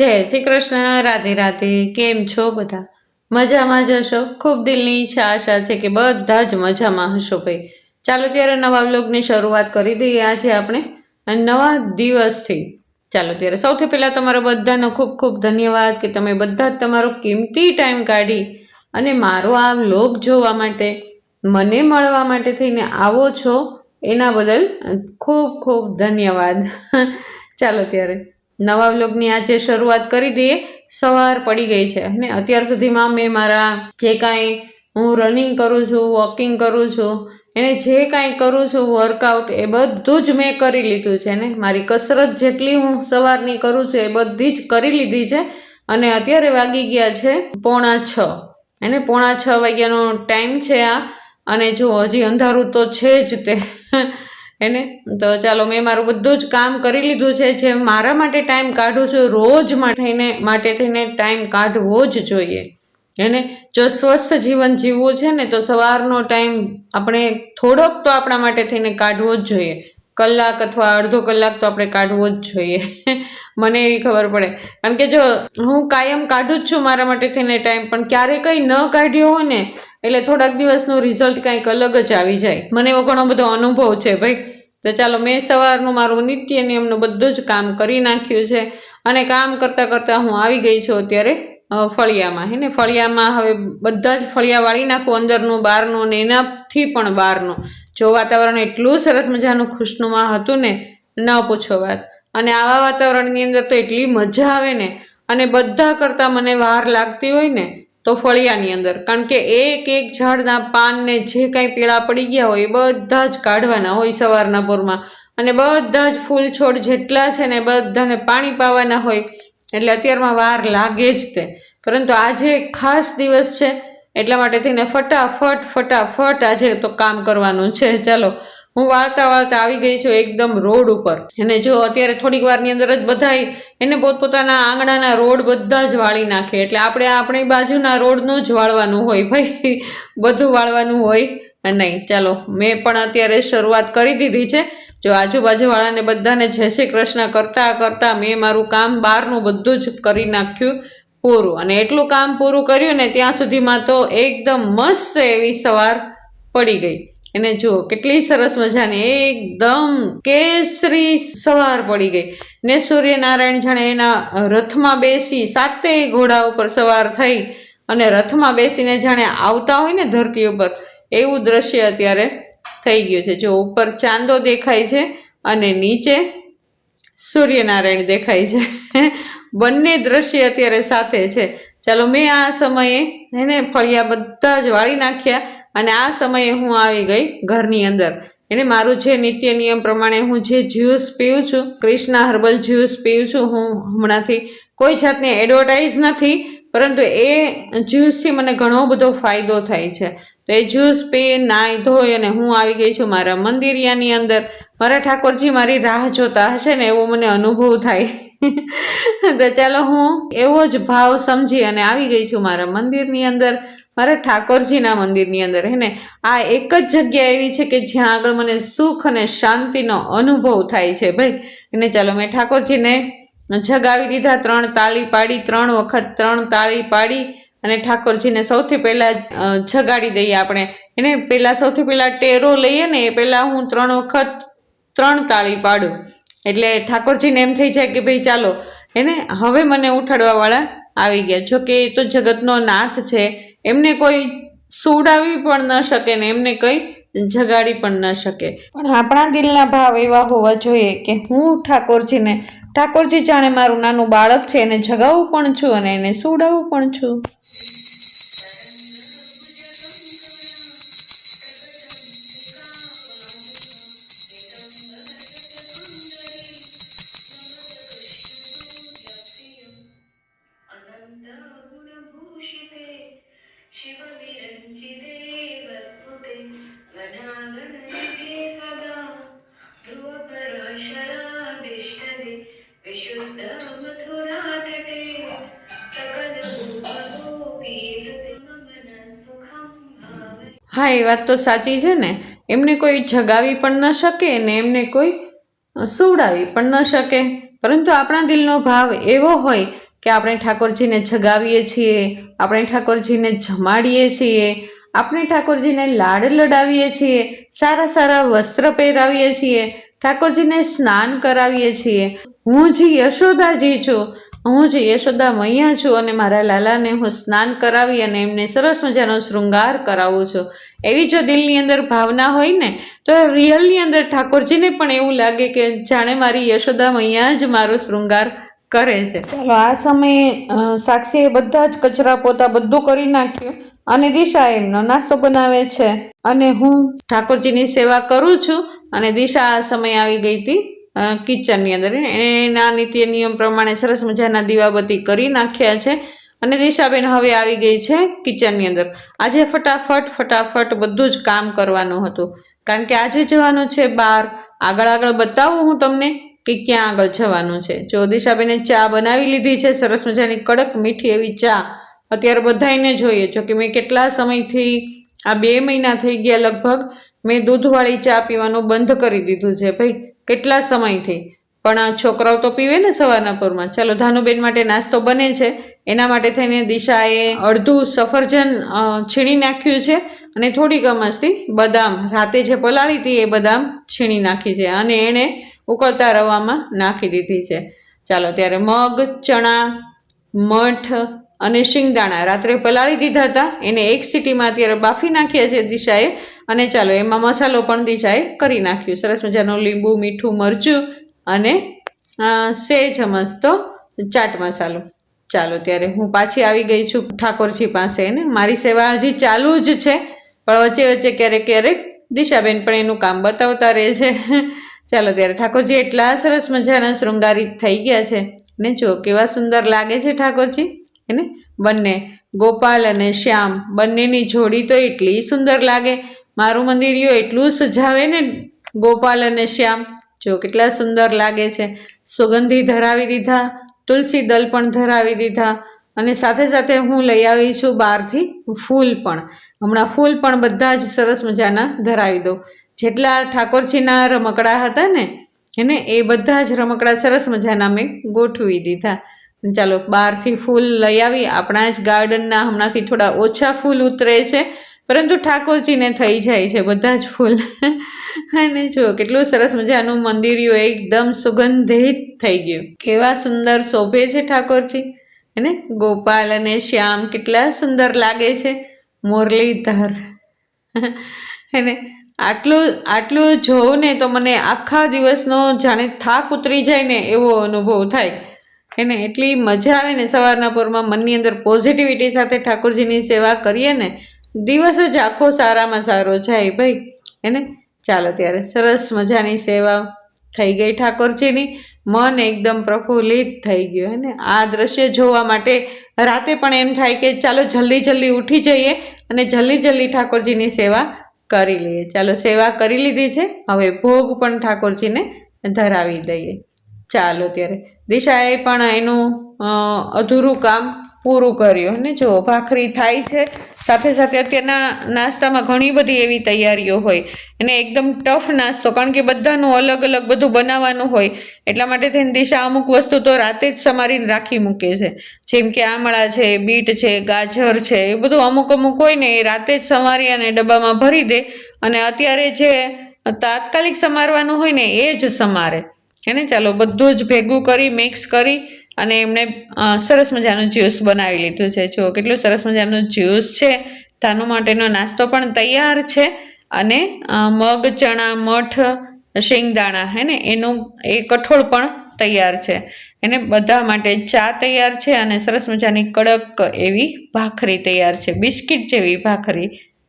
જય શ્રી કૃષ્ણ, રાધે રાધે. કેમ છો બધા? મજામાં જ હશો? ખૂબ દિલની ઈચ્છા આશા છે કે બધા જ મજામાં હશો ભાઈ. ચાલો ત્યારે નવા વ્લોગની શરૂઆત કરી દઈએ આજે આપણે નવા દિવસથી. ચાલો ત્યારે સૌથી પહેલાં તમારા બધાનો ખૂબ ખૂબ ધન્યવાદ કે તમે બધા જ તમારો કિંમતી ટાઈમ કાઢી અને મારો આ વ્લોગ જોવા માટે, મને મળવા માટે થઈને આવો છો, એના બદલ ખૂબ ખૂબ ધન્યવાદ. ચાલો ત્યારે નવા વ્લોગની આજે શરૂઆત કરી દઈએ. સવાર પડી ગઈ છે અને અત્યાર સુધીમાં મેં મારા જે કાંઈ હું રનિંગ કરું છું, વોકિંગ કરું છું, એને જે કાંઈ કરું છું વર્કઆઉટ, એ બધું જ મેં કરી લીધું છે ને. મારી કસરત જેટલી હું સવારની કરું છું એ બધી જ કરી લીધી છે. અને અત્યારે વાગી ગયા છે 5:45 અને 5:45 વાગ્યાનો ટાઈમ છે આ. અને જો હજી અંધારું તો છે જ તે એને તો ચાલો મેં મારું બધું જ કામ કરી લીધું છે. જે મારા માટે ટાઈમ કાઢું છું, રોજ માટે થઈને ટાઈમ કાઢવો જ જોઈએ. એને જો સ્વસ્થ જીવન જીવવું છે ને તો સવારનો ટાઈમ આપણે થોડોક તો આપણા માટે થઈને કાઢવો જ જોઈએ. કલાક અથવા અડધો કલાક તો આપણે કાઢવો જ જોઈએ. મને એવી ખબર પડે, કારણ કે જો હું કાયમ કાઢું જ છું મારા માટે થઈને ટાઈમ, પણ ક્યારેક કંઈ ન કાઢ્યો હોય ને એટલે થોડાક દિવસનું રિઝલ્ટ કંઈક અલગ જ આવી જાય. મને એવો ઘણો બધો અનુભવ છે ભાઈ. તો ચાલો મેં સવારનું મારું નિત્ય નિયમનું બધું જ કામ કરી નાખ્યું છે. અને કામ કરતાં કરતાં હું આવી ગઈ છું અત્યારે ફળિયામાં. હે ને ફળિયામાં હવે બધા જ ફળિયા વાળી નાખું, અંદરનું બહારનું ને એનાથી પણ બહારનું. જો વાતાવરણ એટલું સરસ મજાનું ખુશનુમા હતું ને, ન પૂછો વાત. અને આવા વાતાવરણની અંદર તો એટલી મજા આવે ને. અને બધા કરતાં મને વાર લાગતી હોય ને તો ફળિયાની અંદર, કારણ કે એક એક ઝાડના પાનને જે કાંઈ પીળા પડી ગયા હોય એ બધા જ કાઢવાના હોય સવારના પોરમાં. અને બધા જ ફૂલ છોડ જેટલા છે ને બધાને પાણી પાવાના હોય. એટલે અત્યારમાં વાર લાગે જ તે. પરંતુ આજે ખાસ દિવસ છે એટલા માટે થઈને ફટાફટ આજે તો કામ કરવાનું છે. ચાલો હું વાળતા આવી ગઈ છું એકદમ રોડ ઉપર. અને જો અત્યારે થોડીક વારની અંદર જ બધાય એને પોતપોતાના આંગણાના રોડ બધા જ વાળી નાખે. એટલે આપણે આપણી બાજુના રોડનું જ વાળવાનું હોય ભાઈ, બધું વાળવાનું હોય નહીં. ચાલો મેં પણ અત્યારે શરૂઆત કરી દીધી છે. જો આજુબાજુવાળાને બધાને જય શ્રી કૃષ્ણ કરતાં મેં મારું કામ બહારનું બધું જ કરી નાખ્યું પૂરું. અને એટલું કામ પૂરું કર્યું ને ત્યાં સુધીમાં તો એકદમ મસ્ત એવી સવાર પડી ગઈ. અને જુઓ કેટલી સરસ મજાની એકદમ કેસરી સવાર પડી ગઈ ને. સૂર્યનારાયણ જાણે એના રથમાં બેસી 7 ઘોડા ઉપર સવાર થઈ અને રથમાં બેસીને જાણે આવતા હોય ને ધરતી ઉપર, એવું દ્રશ્ય અત્યારે થઈ ગયું છે. જો ઉપર ચાંદો દેખાય છે અને નીચે સૂર્યનારાયણ દેખાય છે. બંને દ્રશ્ય અત્યારે સાથે છે. ચાલો મેં આ સમયે એને ફળિયા બધા જ વાળી નાખ્યા અને આ સમયે હું આવી ગઈ ઘરની અંદર. એને મારું જે નિત્ય નિયમ પ્રમાણે હું જે જ્યુસ પીઉં છું, ક્રિષ્ના હર્બલ જ્યુસ પીઉં છું હું હમણાંથી. કોઈ જાતની એડવર્ટાઇઝ નથી, પરંતુ એ જ્યુસથી મને ઘણો બધો ફાયદો થાય છે. તો એ જ્યુસ પી નાહી ધોઈ અને હું આવી ગઈ છું મારા મંદિરિયાની અંદર. મારા ઠાકોરજી મારી રાહ જોતા હશે ને એવો મને અનુભવ થાય. તો ચાલો હું એવો જ ભાવ સમજી અને આવી ગઈ છું મારા મંદિરની અંદર, મારા ઠાકોરજીના મંદિરની અંદર. હે ને આ એક જ જગ્યા એવી છે કે જ્યાં આગળ મને સુખ અને શાંતિનો અનુભવ થાય છે ભાઈ. અને ચાલો મેં ઠાકોરજીને જગાવી દીધા. 3 તાળી પાડી, 3 વખત 3 તાળી પાડી અને ઠાકોરજીને સૌથી પહેલાં જગાડી દઈએ આપણે. એને પહેલાં સૌથી પહેલાં ટેરો લઈએ ને એ પહેલાં હું 3 વખત 3 તાળી પાડું. એટલે ઠાકોરજીને એમ થઈ જાય કે ભાઈ ચાલો એને હવે મને ઉઠાડવાવાળા આવી ગયા. જો કે એ તો જગતનો નાથ છે, એમને કોઈ સુવડાવી પણ ન શકે ને એમને કંઈ જગાડી પણ ન શકે. પણ આપણા દિલના ભાવ એવા હોવા જોઈએ કે હું ઠાકોરજી જાણે મારું નાનું બાળક છે, એને જગાવું પણ છું અને એને સુવડાવું પણ છું. હા, એ વાત તો સાચી છે ને. એમને કોઈ જગાવી પણ ન શકે ને એમને કોઈ સુવડાવી પણ ન શકે. પરંતુ આપણા દિલનો ભાવ એવો હોય કે આપણે ઠાકોરજીને જગાવીએ છીએ, આપણે ઠાકોરજીને જમાડીએ છીએ, આપણે ઠાકોરજીને લાડ લડાવીએ છીએ, સારા સારા વસ્ત્ર પહેરાવીએ છીએ, ઠાકોરજીને સ્નાન કરાવીએ છીએ. હું જ યશોદાજી છું, હું જ યશોદા મૈયા છું અને મારા લાલાને હું સ્નાન કરાવી અને એમને સરસ મજાનો શૃંગાર કરાવું છું. એવી જો દિલની અંદર ભાવના હોય ને તો રિયલની અંદર ઠાકોરજીને પણ એવું લાગે કે જાણે મારી યશોદા મૈયા જ મારો શૃંગાર કરે છે. ચાલો આ સમયે સાક્ષીએ બધા જ કચરા પોતા બધું કરી નાખ્યું અને દિશા એમનો નાસ્તો બનાવે છે અને હું ઠાકોરજીની સેવા કરું છું. અને દિશા આ સમયે આવી ગઈ હતી કિચનની અંદર. એના નિત્ય નિયમ પ્રમાણે સરસ મજાના દીવાબત્તી કરી નાખ્યા છે અને દિશાબેન હવે આવી ગઈ છે કિચનની અંદર. આજે ફટાફટ બધું જ કામ કરવાનું હતું કારણ કે આજે જવાનું છે બહાર. આગળ બતાવું હું તમને કે ક્યાં આગળ જવાનું છે. જો દિશાબેને ચા બનાવી લીધી છે, સરસ મજાની કડક મીઠી એવી ચા અત્યારે બધાને જોઈએ. જો કે મેં કેટલા સમયથી આ 2 મહિના થઈ ગયા લગભગ મેં દૂધવાળી ચા પીવાનું બંધ કરી દીધું છે ભાઈ, કેટલા સમયથી. પણ છોકરાઓ તો પીવે ને સવારના પોરમાં. ચાલો ધાનુબેન માટે નાસ્તો બને છે, એના માટે થઈને દિશાએ અડધું સફરજન છીણી નાખ્યું છે અને થોડીક મસ્તી બદામ રાતે જે પલાળી હતી એ બદામ છીણી નાખી છે અને એણે ઉકળતા રવામાં નાખી દીધી છે. ચાલો ત્યારે મગ, ચણા, મઠ અને શિંગદાણા રાત્રે પલાળી દીધા હતા, એને 1 સીટીમાં અત્યારે બાફી નાખ્યા છે દિશાએ. અને ચાલો એમાં મસાલો પણ દિશાએ કરી નાખ્યું, સરસ મજાનું લીંબુ, મીઠું, મરચું અને સેજ મસ્તો ચાટ મસાલો. ચાલો ત્યારે હું પાછી આવી ગઈ છું ઠાકોરજી પાસે ને મારી સેવા હજી ચાલુ જ છે, પણ વચ્ચે ક્યારેક દિશાબેન પણ એનું કામ બતાવતા રહે છે. ચાલો ત્યારે ઠાકોરજી એટલા સરસ મજાના શૃંગારિત થઈ ગયા છે ને જો કેવા સુંદર લાગે છે ઠાકોરજી એને. બંને ગોપાલ અને શ્યામ બંનેની જોડી તો એટલી સુંદર લાગે. મારું મંદિરિયો એટલું સજાવે ને ગોપાલ અને શ્યામ, જો કેટલા સુંદર લાગે છે. સુગંધી ધરાવી દીધા, તુલસી દલ પણ ધરાવી દીધા અને સાથે હું લઈ આવી છું બહારથી ફૂલ પણ. હમણાં ફૂલ પણ બધા જ સરસ મજાના ધરાવી દઉં. જેટલા ઠાકોરજીના રમકડા હતા ને એને એ બધા જ રમકડા સરસ મજાના મેં ગોઠવી દીધા. ચાલો બહારથી ફૂલ લઈ આવી. આપણા જ ગાર્ડનના હમણાંથી થોડા ઓછા ફૂલ ઉતરે છે પરંતુ ઠાકોરજીને થઈ જાય છે બધા જ ફૂલ. અને જો કેટલું સરસ મજાનું મંદિરિયું એકદમ સુગંધિત થઈ ગયું. કેવા સુંદર શોભે છે ઠાકોરજી એને. ગોપાલ અને શ્યામ કેટલા સુંદર લાગે છે, મુરલીધર. એને આટલું જોઉં ને તો મને આખા દિવસનો જાણે થાક ઉતરી જાય ને એવો અનુભવ થાય એને. એટલી મજા આવે ને સવારના પોરમાં મનની અંદર પોઝિટિવિટી સાથે ઠાકોરજીની સેવા કરીએ ને દિવસ જ આખો સારામાં સારો જાય ભાઈ એને. ચાલો ત્યારે સરસ મજાની સેવા થઈ ગઈ ઠાકોરજીની. મન એકદમ પ્રફુલ્લિત થઈ ગયું હે ને. આ દ્રશ્ય જોવા માટે રાતે પણ એમ થાય કે ચાલો જલ્દી ઉઠી જઈએ અને જલ્દી ઠાકોરજીની સેવા કરી લઈએ. ચાલો સેવા કરી લીધી છે, હવે ભોગ પણ ઠાકોરજીને ધરાવી દઈએ. ચાલો ત્યારે દિશાએ પણ એનું અધૂરું કામ પૂરું કર્યું અને જો ભાખરી થાય છે. સાથે અત્યારના નાસ્તામાં ઘણી બધી એવી તૈયારીઓ હોય અને એકદમ ટફ નાસ્તો, કારણ કે બધાનું અલગ બધું બનાવવાનું હોય એટલા માટે થઈને દિશા અમુક વસ્તુ તો રાતે જ સમારીને રાખી મૂકે છે. જેમ કે આમળા છે, બીટ છે, ગાજર છે, એ બધું અમુક હોય ને એ રાતે જ સમારી અને ડબ્બામાં ભરી દે અને અત્યારે જે તાત્કાલિક સમારવાનું હોય ને એ જ સમારે એને. ચાલો બધું જ ભેગું કરી મિક્સ કરી અને એમણે સરસ મજાનું જ્યુસ બનાવી લીધું છે. જો કેટલું સરસ મજાનું જ્યુસ છે. ધાનુ માટેનો નાસ્તો પણ તૈયાર છે અને મગ, ચણા, મઠ, શિંગદાણા હે ને એનું એ કઠોળ પણ તૈયાર છે એને. બધા માટે ચા તૈયાર છે અને સરસ મજાની કડક એવી ભાખરી તૈયાર છે, બિસ્કિટ જેવી ભાખરી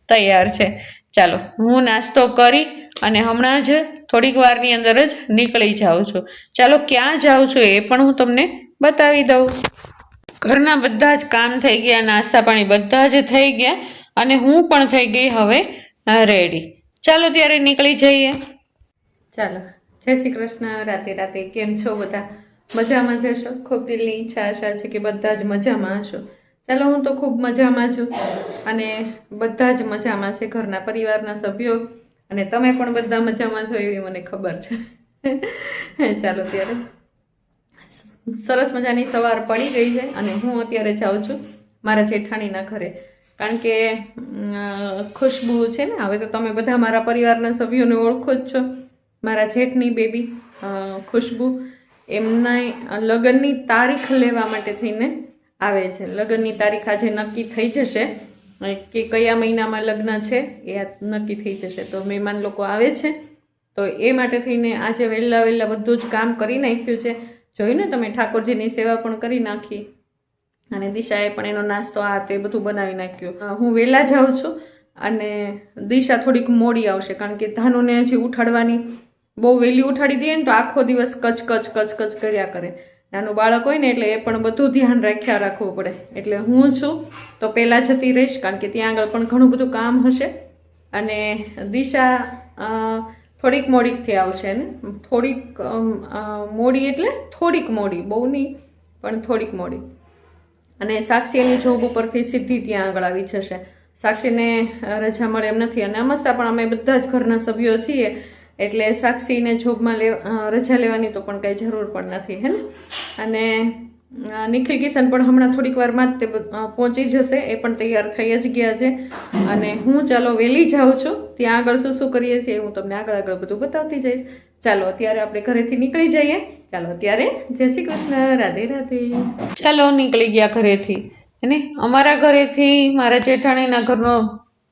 તૈયાર છે. ચાલો હું નાસ્તો કરી અને હમણાં જ થોડીક વારની અંદર જ નીકળી જાઉં છું. ચાલો ક્યાં જાઉં છું એ પણ હું તમને બતાવી દઉં. ઘરના બધા જ કામ થઈ ગયા, નાસ્તા પાણી બધા જ થઈ ગયા અને હું પણ થઈ ગઈ હવે રેડી. ચાલો ત્યારે નીકળી જઈએ. ચાલો જય શ્રી કૃષ્ણ. રાતે કેમ છો બધા? મજામાં જશો? ખૂબ દિલની ઈચ્છા આશા છે કે બધા જ મજામાં હશો. ચાલો હું તો ખૂબ મજામાં છું અને બધા જ મજામાં છે, ઘરના પરિવારના સભ્યો, અને તમે પણ બધા મજામાં છો એવી મને ખબર છે. ચાલો ત્યારે સરસ મજાની સવાર પડી ગઈ છે અને હું અત્યારે જાઉં છું મારા જેઠાણીના ઘરે, કારણ કે ખુશ્બુ છે ને, હવે તો તમે બધા મારા પરિવારના સભ્યોને ઓળખો જ છો. મારા જેઠની બેબી ખુશ્બુ એમના લગ્નની તારીખ લેવા માટે થઈને આવે છે. લગ્નની તારીખ આજે નક્કી થઈ જશે કે કયા મહિનામાં લગ્ન છે એ નક્કી થઈ જશે. તો મહેમાન લોકો આવે છે, તો એ માટે થઈને આજે વહેલા બધું જ કામ કરી નાખ્યું છે. જોઈને તમે ઠાકોરજીની સેવા પણ કરી નાખી અને દિશાએ પણ એનો નાસ્તો આ તે બધું બનાવી નાખ્યું. હું વહેલા જાઉં છું અને દિશા થોડીક મોડી આવશે, કારણ કે ધાનુને હજી ઉઠાડવાની, બહુ વહેલી ઉઠાડી દઈએ ને તો આખો દિવસ કચ કર્યા કરે. નાનું બાળક હોય ને એટલે એ પણ બધું ધ્યાન રાખવું પડે. એટલે હું છું તો પહેલાં જતી રહીશ, કારણ કે ત્યાં આગળ પણ ઘણું બધું કામ હશે. અને દિશા થોડીક મોડીકથી આવશે ને, થોડીક મોડી એટલે થોડીક મોડી, બહુ નહીં પણ થોડીક મોડી. અને સાક્ષી એની જોબ ઉપરથી સીધી ત્યાં આગળ આવી જશે. સાક્ષીને રજા મળે એમ નથી, અને અમસ્તા પણ અમે બધા જ ઘરના સભ્યો છીએ એટલે સાક્ષીને જોબમાં રજા લેવાની તો પણ કંઈ જરૂર પણ નથી, હે ને. અને નિખિલ કિશન પણ હમણાં થોડીક વારમાં જ તે પહોંચી જશે, એ પણ તૈયાર થઈ જ ગયા છે. અને હું ચાલો વહેલી જાઉં છું, ત્યાં આગળ શું કરીએ છીએ હું તમને આગળ બધું બતાવતી જઈશ. ચાલો અત્યારે આપણે ઘરેથી નીકળી જઈએ. ચાલો અત્યારે જય શ્રી કૃષ્ણ, રાધે રાધે. ચાલો નીકળી ગયા ઘરેથી, અને અમારા ઘરેથી મારા જેઠાણીના ઘરનો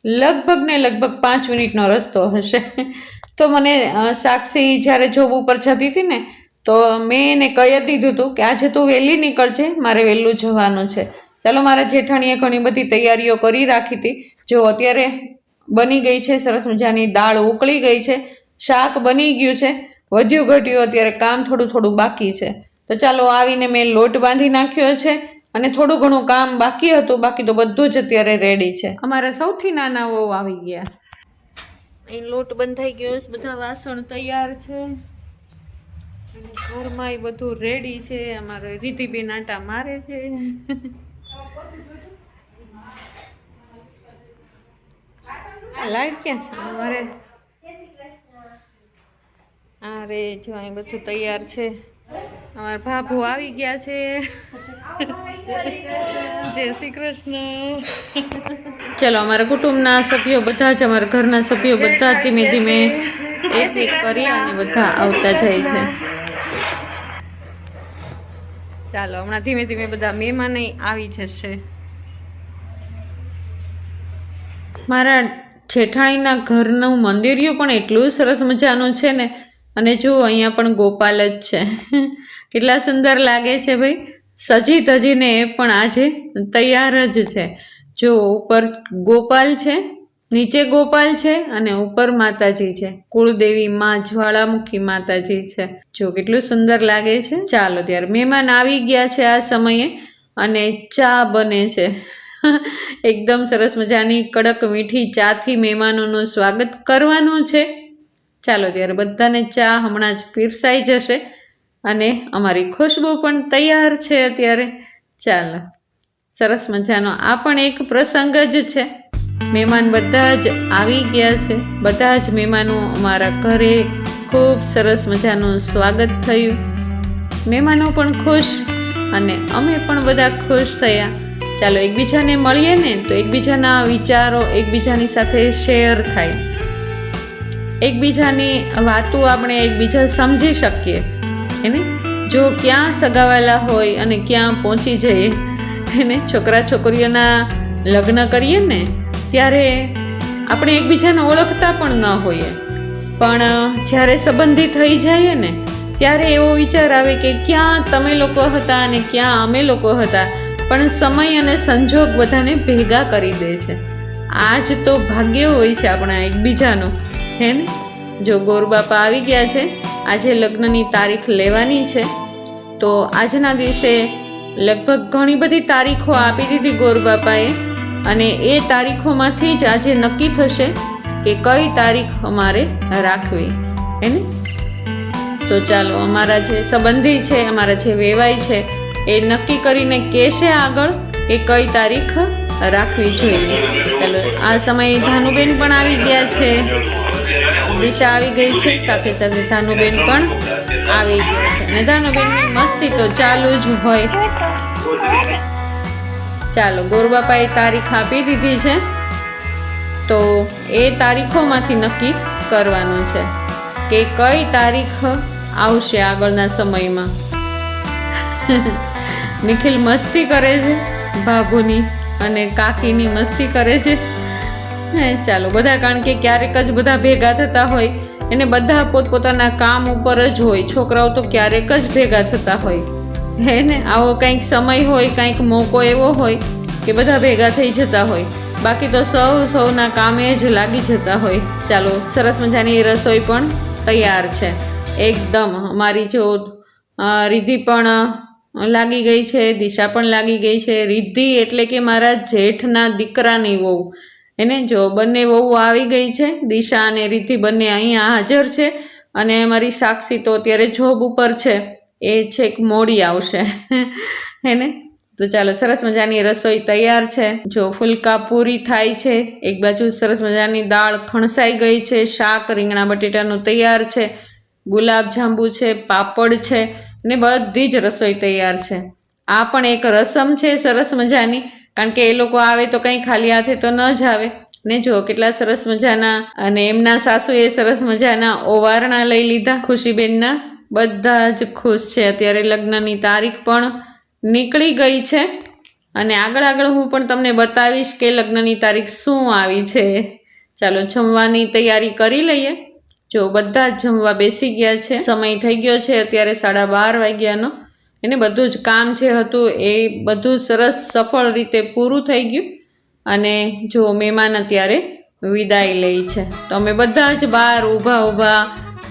લગભગ 5 મિનિટનો રસ્તો હશે. તો મને સાક્ષી જ્યારે જોબ ઉપર જતી હતી ને, તો મેં એને કહી દીધું હતું કે આજે તું વહેલી નીકળજે, મારે વહેલું જવાનું છે. ચાલો મારા જેઠાણીએ ઘણી બધી તૈયારીઓ કરી રાખી હતી. જો અત્યારે બની ગઈ છે સરસ મજાની દાળ, ઉકળી ગઈ છે, શાક બની ગયું છે, વધ્યું ઘટ્યું અત્યારે કામ થોડું બાકી છે. તો ચાલો આવીને મેં લોટ બાંધી નાખ્યો છે અને થોડું ઘણું કામ બાકી હતું, બાકી તો બધું જ અત્યારે રેડી છે. અમારા સૌથી નાના વહુ આવી ગયા, અહીં લોટ બંધાઈ ગયો છે, બધા વાસણ તૈયાર છે, ઘરમાં બધું રેડી છે. અમારે રીતિબેન આટા મારે છે. લાઈટ ક્યાં છે અમારે? અરે જો અહીં બધું તૈયાર છે. અમારા ભાભુ આવી ગયા છે. જય શ્રી કૃષ્ણ. ચલો અમારા કુટુંબના સભ્યો બધા જ, અમારા ઘરના સભ્યો બધા ધીમે એક કરી અને બધા આવતા જાય છે. ચાલો હમણાં ધીમે બધા મહેમાન આવી જશે. મારા જેઠાણીના ઘરનું મંદિરિયું પણ એટલું સરસ મજાનું છે ને, અને જો અહીંયા પણ ગોપાલ જ છે. કેટલા સુંદર લાગે છે ભાઈ, સજી ધજીને એ પણ આજે તૈયાર જ છે. જો ઉપર ગોપાલ છે, નીચે ગોપાલ છે અને ઉપર માતાજી છે, કુળદેવી માં જ્વાળામુખી માતાજી છે. જો કેટલું સુંદર લાગે છે. ચાલો ત્યારે મહેમાન આવી ગયા છે આ સમયે, અને ચા બને છે. એકદમ સરસ મજાની કડક મીઠી ચાથી મહેમાનોનું સ્વાગત કરવાનું છે. ચાલો ત્યારે બધાને ચા હમણાં જ પીરસાઈ જશે, અને અમારી ખુશ્બુ પણ તૈયાર છે અત્યારે. ચાલો સરસ મજાનો આ પણ એક પ્રસંગ જ છે. મહેમાન બધા જ આવી ગયા છે. બધા જ મહેમાનો અમારા ઘરે ખૂબ સરસ મજાનું સ્વાગત થયું. મહેમાનો પણ ખુશ અને અમે પણ બધા ખુશ થયા. ચાલો એકબીજાને મળીએ ને તો એકબીજાના વિચારો એકબીજાની સાથે શેર થાય, એકબીજાની વાતો આપણે એકબીજા સમજી શકીએ. એને જો ક્યાં સગાવાલા હોય અને ક્યાં પહોંચી જઈએ, એને છોકરા છોકરીઓના લગ્ન કરીએ ને ત્યારે આપણે એકબીજાને ઓળખતા પણ ન હોઈએ, પણ જ્યારે સંબંધી થઈ જાય ને ત્યારે એવો વિચાર આવે કે ક્યાં તમે લોકો હતા અને ક્યાં અમે લોકો હતા, પણ સમય અને સંજોગ બધાને ભેગા કરી દે છે. આજ તો ભાગ્ય હોય છે આપણા એકબીજાનું, હે ને. જો ગોરબાપા આવી ગયા છે, આજે લગ્નની તારીખ લેવાની છે. તો આજના દિવસે લગભગ ઘણી બધી તારીખો આપી દીધી ગોરબાપાએ, અને એ તારીખોમાંથી જ આજે નક્કી થશે કે કઈ તારીખ અમારે રાખવી, હે ને. તો ચાલો અમારા જે સંબંધી છે, અમારા જે વેવાઈ છે, એ નક્કી કરીને કહેશે આગળ કે કઈ તારીખ રાખવી જોઈએ. ચાલો આ સમયે ધાનુબેન પણ આવી ગયા છે. દિશા આવી ગઈ છે, સાથે સાથે ધાનુબેન પણ આવી ગયા છે અને ધાનુબેનની મસ્તી તો ચાલુ જ હોય. ચાલો, ગોરબાપાએ તારીખ આપી દીધી છે, તો એ તારીખોમાંથી નક્કી કરવાનું છે કે કઈ તારીખ આવશે આગળના સમયમાં. નિખિલ મસ્તી કરે છે, બાબુની અને કાકીની મસ્તી કરે છે. ચાલો, બધા કારણ કે ક્યારેક જ બધા ભેગા થતા હોય અને બધા પોતપોતાના કામ ઉપર જ હોય. છોકરાઓ તો ક્યારેક જ ભેગા થતા હોય હે ને. આવો કંઈક સમય હોય, કંઈક મોકો એવો હોય કે બધા ભેગા થઈ જતા હોય, બાકી તો સૌના કામે જ લાગી જતા હોય. ચાલો, સરસ મજાની રસોઈ પણ તૈયાર છે એકદમ. અમારી જો રિદ્ધિ પણ લાગી ગઈ છે, દિશા પણ લાગી ગઈ છે. રિદ્ધિ એટલે કે મારા જેઠના દીકરાની વહુ એને. જો બંને વહુ આવી ગઈ છે, દિશા અને રિદ્ધિ બંને અહીંયા હાજર છે. અને મારી સાક્ષી તો અત્યારે જોબ ઉપર છે, એ છેક મોડી આવશે હેને. તો ચાલો, સરસ મજાની રસોઈ તૈયાર છે. જો ફુલકા પૂરી થાય છે, એક બાજુ સરસ મજાની દાળ ખણસાઈ ગઈ છે, શાક રીંગણા બટેટાનું તૈયાર છે, ગુલાબ જાંબુ છે, પાપડ છે ને બધી જ રસોઈ તૈયાર છે. આ પણ એક રસમ છે સરસ મજાની, કારણ કે એ લોકો આવે તો કંઈ ખાલી હાથે તો ન જ આવે ને. જો કેટલા સરસ મજાના, અને એમના સાસુએ સરસ મજાના ઓવારણા લઈ લીધા ખુશીબેનના. બધા જ ખુશ છે. અત્યારે લગ્નની તારીખ પણ નીકળી ગઈ છે અને આગળ હું પણ તમને બતાવીશ કે લગ્નની તારીખ શું આવી છે. ચાલો, જમવાની તૈયારી કરી લઈએ. જો બધા જ જમવા બેસી ગયા છે. સમય થઈ ગયો છે અત્યારે 12:30 વાગ્યાનો. એને બધું જ કામ જે હતું એ બધું સરસ સફળ રીતે પૂરું થઈ ગયું. અને જો મહેમાન અત્યારે વિદાય લે છે, તો અમે બધા જ બહાર ઊભા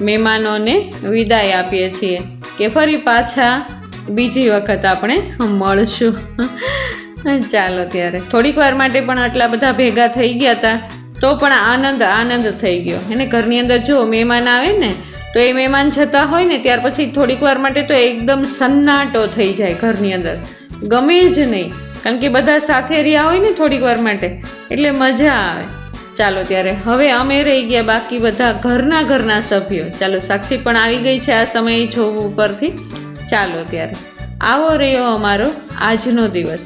મહેમાનોને વિદાય આપીએ છીએ કે ફરી પાછા બીજી વખત આપણે મળશું. ચાલો, ત્યારે થોડીક વાર માટે પણ આટલા બધા ભેગા થઈ ગયા હતા તો પણ આનંદ થઈ ગયો એને. ઘરની અંદર જો મહેમાન આવે ને, તો એ મહેમાન જતા હોય ને ત્યાર પછી થોડીક વાર માટે તો એકદમ સન્નાટો થઈ જાય ઘરની અંદર, ગમે જ નહીં. કારણ કે બધા સાથે રહ્યા હોય ને થોડીક વાર માટે, એટલે મજા આવે. ચાલો, ત્યારે હવે અમે રહી ગયા બાકી બધા ઘરના સભ્યો. ચાલો, સાક્ષી પણ આવી ગઈ છે આ સમયે જોબ ઉપરથી. ચાલો, ત્યારે આવો રહ્યો અમારો આજનો દિવસ.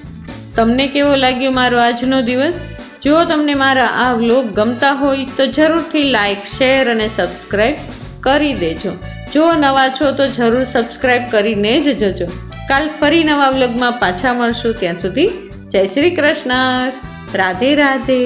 તમને કેવો લાગ્યો મારો આજનો દિવસ? જો તમને મારા આ વ્લોગ ગમતા હોય તો જરૂરથી લાઈક, શેર અને સબસ્ક્રાઈબ કરી દેજો. જો નવા છો તો જરૂર સબસ્ક્રાઈબ કરીને જ જજો. કાલ ફરી નવા વ્લોગમાં પાછા મળશું. ત્યાં સુધી જય શ્રી કૃષ્ણ, રાધે રાધે.